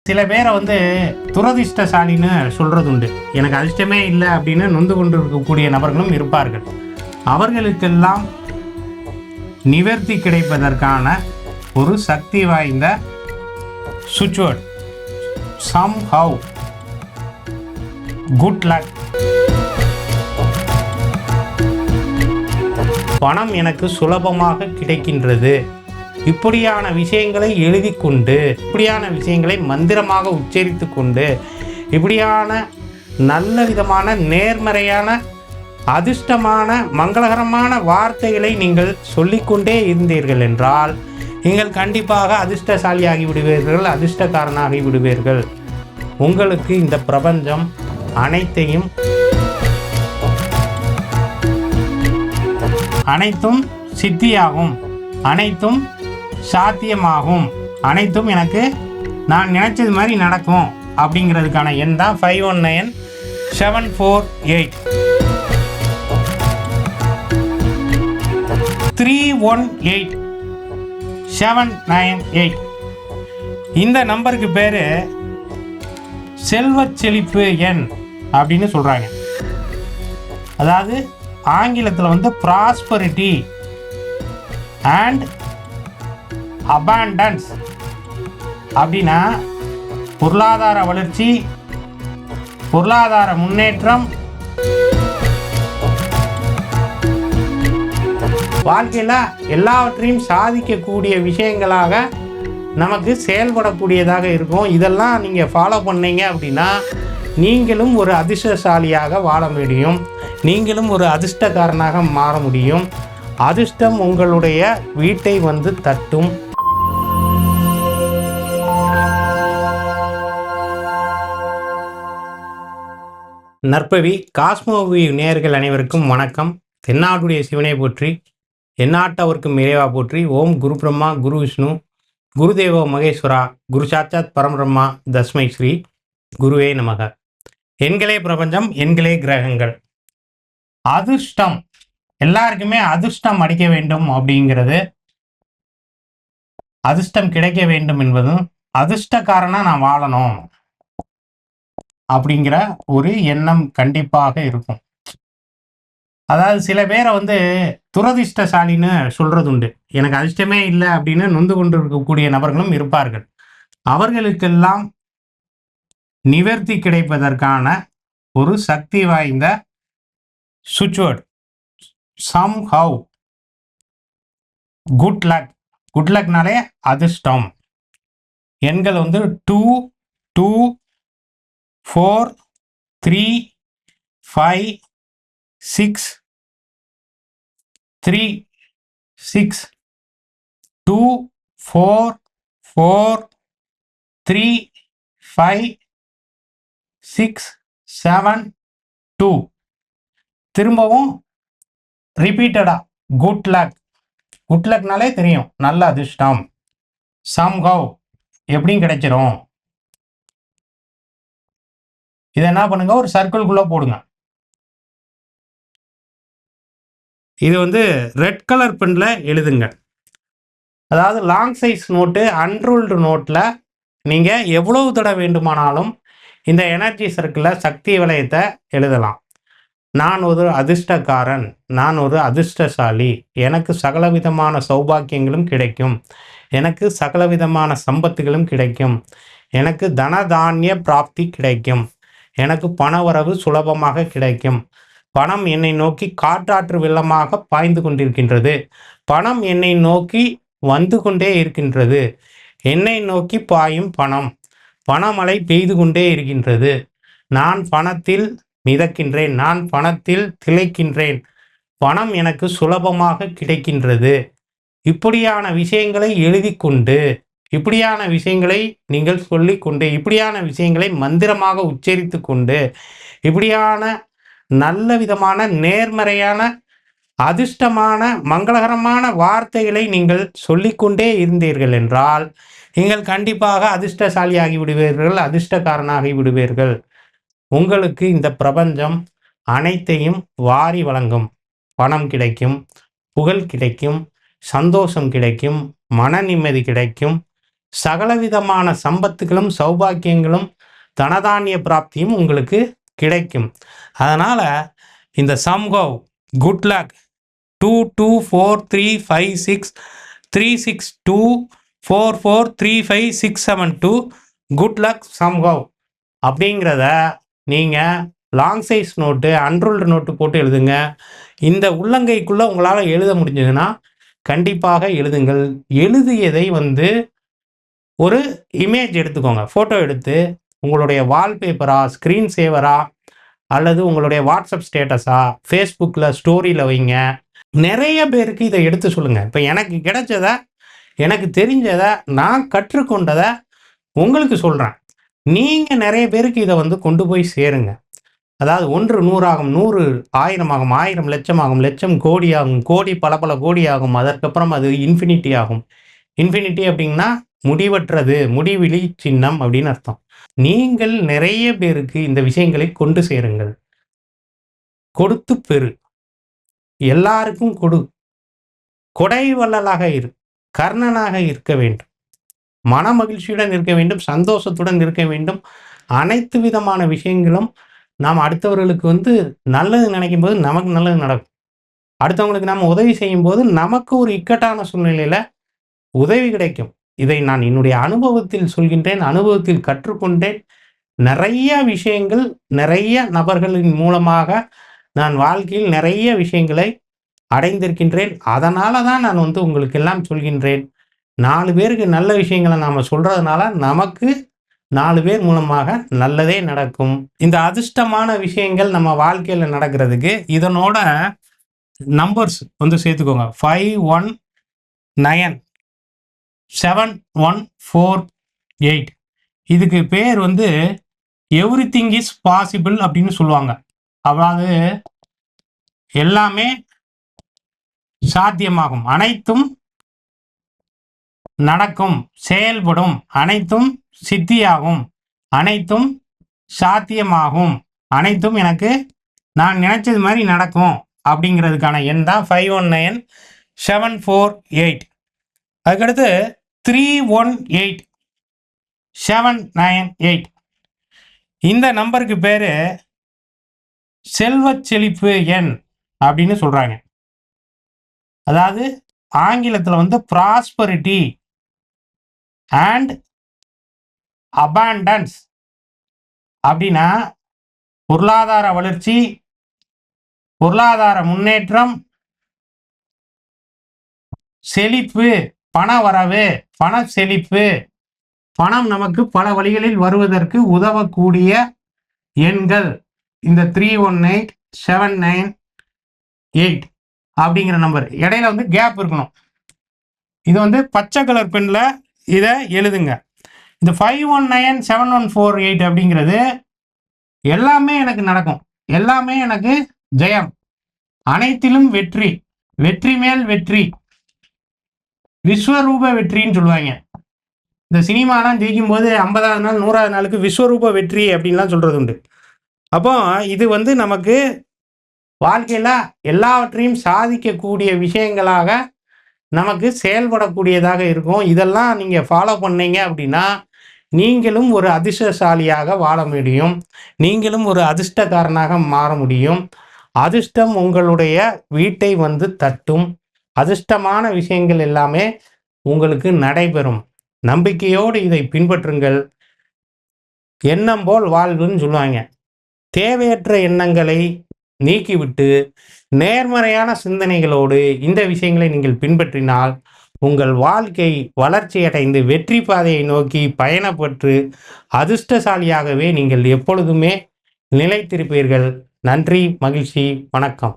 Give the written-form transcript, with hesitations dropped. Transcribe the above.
சில பேரை துரதிர்ஷ்டசாலின்னு சொல்றது உண்டு. எனக்கு அதிர்ஷ்டமே இல்லை அப்படின்னு நொந்து கொண்டு இருக்கக்கூடிய நபர்களும் இருப்பார்கள். அவர்களுக்கெல்லாம் நிவர்த்தி கிடைப்பதற்கான ஒரு சக்தி வாய்ந்த சுவிட்ச்வேர்ட் somehow good luck. பணம் எனக்கு சுலபமாக கிடைக்கின்றது. இப்படியான விஷயங்களை எழுதி கொண்டு, இப்படியான விஷயங்களை மந்திரமாக உச்சரித்து கொண்டு, இப்படியான நல்ல விதமான நேர்மறையான அதிர்ஷ்டமான மங்களகரமான வார்த்தைகளை நீங்கள் சொல்லிக்கொண்டே இருந்தீர்கள் என்றால் நீங்கள் கண்டிப்பாக அதிர்ஷ்டசாலியாகி விடுவீர்கள், அதிர்ஷ்டக்காரனாகி விடுவீர்கள். உங்களுக்கு இந்த பிரபஞ்சம் அனைத்தும் சித்தியாகும், அனைத்தும் சாத்தியமாகும், அனைத்தும் எனக்கு நான் நினைச்சது மாதிரி நடக்கும் அப்படிங்கிறதுக்கான எண் தான் 519748 318 இந்த நம்பருக்கு பேரு செல்வ செழிப்பு எண் அப்படின்னு சொல்றாங்க. அதாவது ஆங்கிலத்தில் ப்ராஸ்பரிட்டி அண்ட் அபாண்டன்ஸ் அப்படின்னா பொருளாதார வளர்ச்சி, பொருளாதார முன்னேற்றம், வாழ்க்கையில் எல்லாவற்றையும் சாதிக்கக்கூடிய விஷயங்களாக நமக்கு செயல்படக்கூடியதாக இருக்கும். இதெல்லாம் நீங்கள் ஃபாலோ பண்ணீங்க அப்படின்னா நீங்களும் ஒரு அதிர்ஷ்டசாலியாக வாழ முடியும், நீங்களும் ஒரு அதிர்ஷ்டக்காரனாக மாற முடியும். அதிர்ஷ்டம் உங்களுடைய வீட்டை தட்டும். நற்பவி காஸ்மோவி நேயர்கள் அனைவருக்கும் வணக்கம். தென்னாட்டுடைய சிவனை போற்றி, எந்நாட்டவர்க்கும் இறைவா போற்றி. ஓம் குரு பிரம்மா குரு விஷ்ணு குருதேவோ மகேஸ்வரா குரு சாட்சாத் பரம்பிரம்மா தஸ்மை ஸ்ரீ குருவே நமக. எண்களே பிரபஞ்சம், எண்களே கிரகங்கள். அதிர்ஷ்டம் எல்லாருக்குமே அதிர்ஷ்டம் அடிக்க வேண்டும் அப்படிங்கிறது, அதிர்ஷ்டம் கிடைக்க வேண்டும் என்பதும், அதிர்ஷ்டக்காரனா நான் வாழணும் அப்படிங்கிற ஒரு எண்ணம் கண்டிப்பாக இருக்கும். அதாவது சில பேரை துரதிர்ஷ்டசாலின்னு சொல்றது உண்டு. எனக்கு அதிர்ஷ்டமே இல்லை அப்படின்னு நொந்து கொண்டு இருக்கக்கூடிய நபர்களும் இருப்பார்கள். அவர்களுக்கெல்லாம் நிவர்த்தி கிடைப்பதற்கான ஒரு சக்தி வாய்ந்த சுவிட்ச்வேர்ட் somehow good luck. குட் லக்னாலே அதிர்ஷ்டம். எண்கள் 2 2 4 3 5 6 3 6 2 4 4 3 5 6 7 2. திரும்பவும் ரிப்பீட்டடா குட் லக். குட் லக்னாலே தெரியும் நல்ல அதிர்ஷ்டம். somehow எப்படியும் கிடைச்சிரும். இதை என்ன பண்ணுங்க, ஒரு சர்க்கிள்குள்ள போடுங்க. இது ரெட் கலர் பென்ல எழுதுங்க. அதாவது லாங் சைஸ் நோட்டு, அன்ரூல்டு நோட்டில் நீங்கள் எவ்வளவு தடவை வேண்டுமானாலும் இந்த எனர்ஜி சர்க்கிளில் சக்தி வளையத்தை எழுதலாம். நான் ஒரு அதிர்ஷ்டக்காரன், நான் ஒரு அதிர்ஷ்டசாலி, எனக்கு சகலவிதமான சௌபாக்கியங்களும் கிடைக்கும், எனக்கு சகலவிதமான சம்பத்துகளும் கிடைக்கும், எனக்கு தனதானிய பிராப்தி கிடைக்கும், எனக்கு பணவரவு சுலபமாக கிடைக்கும், பணம் என்னை நோக்கி காற்றாற்று வெள்ளமாக பாய்ந்து கொண்டிருக்கின்றது, பணம் என்னை நோக்கி வந்து கொண்டே இருக்கின்றது, என்னை நோக்கி பாயும் பணம், பணமழை பெய்து கொண்டே இருக்கின்றது, நான் பணத்தில் மிதக்கின்றேன், நான் பணத்தில் திளைக்கின்றேன், பணம் எனக்கு சுலபமாக கிடைக்கின்றது. இப்படியான விஷயங்களை எழுதி கொண்டு, இப்படியான விஷயங்களை நீங்கள் சொல்லிக்கொண்டு, இப்படியான விஷயங்களை மந்திரமாக உச்சரித்து கொண்டு, இப்படியான நல்ல விதமான நேர்மறையான அதிர்ஷ்டமான மங்களகரமான வார்த்தைகளை நீங்கள் சொல்லிக்கொண்டே இருந்தீர்கள் என்றால் நீங்கள் கண்டிப்பாக அதிர்ஷ்டசாலியாகி விடுவீர்கள், அதிர்ஷ்டக்காரனாகி விடுவீர்கள். உங்களுக்கு இந்த பிரபஞ்சம் அனைத்தையும் வாரி வழங்கும். பணம் கிடைக்கும், புகழ் கிடைக்கும், சந்தோஷம் கிடைக்கும், மன நிம்மதி கிடைக்கும், சகலவிதமான சம்பத்துகளும் சௌபாக்கியங்களும் தனதானிய பிராப்தியும் உங்களுக்கு கிடைக்கும். அதனால் இந்த somehow good luck 22435624435672 good luck somehow அப்படிங்கிறத நீங்கள் long size note unruled note போட்டு எழுதுங்க. இந்த உள்ளங்கைக்குள்ளே உங்களால் எழுத முடிஞ்சதுன்னா கண்டிப்பாக எழுதுங்கள். எழுதியதை ஒரு இமேஜ் எடுத்துக்கோங்க, ஃபோட்டோ எடுத்து உங்களுடைய வால்பேப்பரா, ஸ்க்ரீன் சேவரா, அல்லது உங்களுடைய வாட்ஸ்அப் ஸ்டேட்டஸா, ஃபேஸ்புக்கில் ஸ்டோரியில் வைங்க. நிறைய பேருக்கு இதை எடுத்து சொல்லுங்கள். இப்போ எனக்கு கிடைச்சதை, எனக்கு தெரிஞ்சதை, நான் கற்றுக்கொண்டதை உங்களுக்கு சொல்கிறேன். நீங்கள் நிறைய பேருக்கு இதை கொண்டு போய் சேருங்க. அதாவது 1 100 ஆகும், 100 1000 ஆகும், 1000 லட்சம் ஆகும், லட்சம் கோடி ஆகும், கோடி பல கோடி ஆகும். அதற்கப்புறம் அது இன்ஃபினிட்டி ஆகும். இன்ஃபினிட்டி அப்படின்னா முடிவற்றது, முடிவிலி சின்னம் அப்படின்னு அர்த்தம். நீங்கள் நிறைய பேருக்கு இந்த விஷயங்களை கொண்டு சேருங்கள். கொடுத்து பெறு, எல்லாருக்கும் கொடு, கொடை வள்ளலாக இரு, கர்ணனாக இருக்க வேண்டும், மன மகிழ்ச்சியுடன் இருக்க வேண்டும், சந்தோஷத்துடன் இருக்க வேண்டும். அனைத்து விதமான விஷயங்களும் நாம் அடுத்தவர்களுக்கு நல்லது நினைக்கும் போது நமக்கு நல்லது நடக்கும். அடுத்தவங்களுக்கு நாம் உதவி செய்யும் போது நமக்கு ஒரு இக்கட்டான சூழ்நிலையில் உதவி கிடைக்கும். இதை நான் என்னுடைய அனுபவத்தில் சொல்கின்றேன், அனுபவத்தில் கற்றுக்கொண்டேன். நிறைய விஷயங்கள், நிறைய நபர்களின் மூலமாக நான் வாழ்க்கையில் நிறைய விஷயங்களை அடைந்திருக்கின்றேன். அதனால தான் நான் உங்களுக்கு எல்லாம் சொல்கின்றேன். 4 பேருக்கு நல்ல விஷயங்களை நாம் சொல்கிறதுனால நமக்கு 4 பேர் மூலமாக நல்லதே நடக்கும். இந்த அதிர்ஷ்டமான விஷயங்கள் நம்ம வாழ்க்கையில் நடக்கிறதுக்கு இதனோட நம்பர்ஸ் சேர்த்துக்கோங்க. 519 7148. இதுக்கு பேர் எவ்ரிதிங் இஸ் பாசிபிள் அப்படின்னு சொல்லுவாங்க. அதாவது எல்லாமே சாத்தியமாகும், அனைத்தும் நடக்கும், செயல்படும், அனைத்தும் சித்தியாகும், அனைத்தும் சாத்தியமாகும், அனைத்தும் எனக்கு நான் நினைச்சது மாதிரி நடக்கும் அப்படிங்கிறதுக்கான எண் தான் 519 748. அதுக்கடுத்து 318 798. இந்த நம்பருக்கு பேர் செல்வச் செழிப்பு எண் அப்படின்னு சொல்கிறாங்க. அதாவது ஆங்கிலத்தில் ப்ராஸ்பரிட்டி அண்ட் அபாண்டன்ஸ் அப்படின்னா பொருளாதார வளர்ச்சி, பொருளாதார முன்னேற்றம், செழிப்பு, பண வரவு, பண செழிப்பு, பணம் நமக்கு பல வழிகளில் வருவதற்கு உதவக்கூடிய எண்கள் இந்த 318 798 அப்படிங்கிற நம்பர். இடையில கேப் இருக்கணும். இது பச்சை கலர் பெண்ணில் இதை எழுதுங்க. இந்த 519 7148 அப்படிங்கிறது எல்லாமே எனக்கு நடக்கும், எல்லாமே எனக்கு ஜெயம், அனைத்திலும் வெற்றி, வெற்றி மேல் வெற்றி, விஸ்வரூப வெற்றின்னு சொல்லுவாங்க. இந்த சினிமாலாம் ஜெயிக்கும் போது 50ஆவது நாள் 100ஆவது நாளுக்கு விஸ்வரூப வெற்றி அப்படின்லாம் சொல்கிறது உண்டு. அப்போ இது நமக்கு வாழ்க்கையில் எல்லாவற்றையும் சாதிக்கக்கூடிய விஷயங்களாக நமக்கு செயல்படக்கூடியதாக இருக்கும். இதெல்லாம் நீங்கள் ஃபாலோ பண்ணீங்க அப்படின்னா நீங்களும் ஒரு அதிர்ஷ்டசாலியாக வாழ முடியும், நீங்களும் ஒரு அதிர்ஷ்டக்காரனாக மாற முடியும். அதிர்ஷ்டம் உங்களுடைய வீட்டை தட்டும், அதிர்ஷ்டமான விஷயங்கள் எல்லாமே உங்களுக்கு நடைபெறும். நம்பிக்கையோடு இதை பின்பற்றுங்கள். எண்ணம் போல் வாழ்வுன்னு சொல்லுவாங்க. தேவையற்ற எண்ணங்களை நீக்கிவிட்டு நேர்மறையான சிந்தனைகளோடு இந்த விஷயங்களை நீங்கள் பின்பற்றினால் உங்கள் வாழ்க்கை வளர்ச்சி அடைந்து வெற்றி பாதையை நோக்கி பயணப்பட்டு அதிர்ஷ்டசாலியாகவே நீங்கள் எப்பொழுதுமே நிலைத்திருப்பீர்கள். நன்றி, மகிழ்ச்சி, வணக்கம்.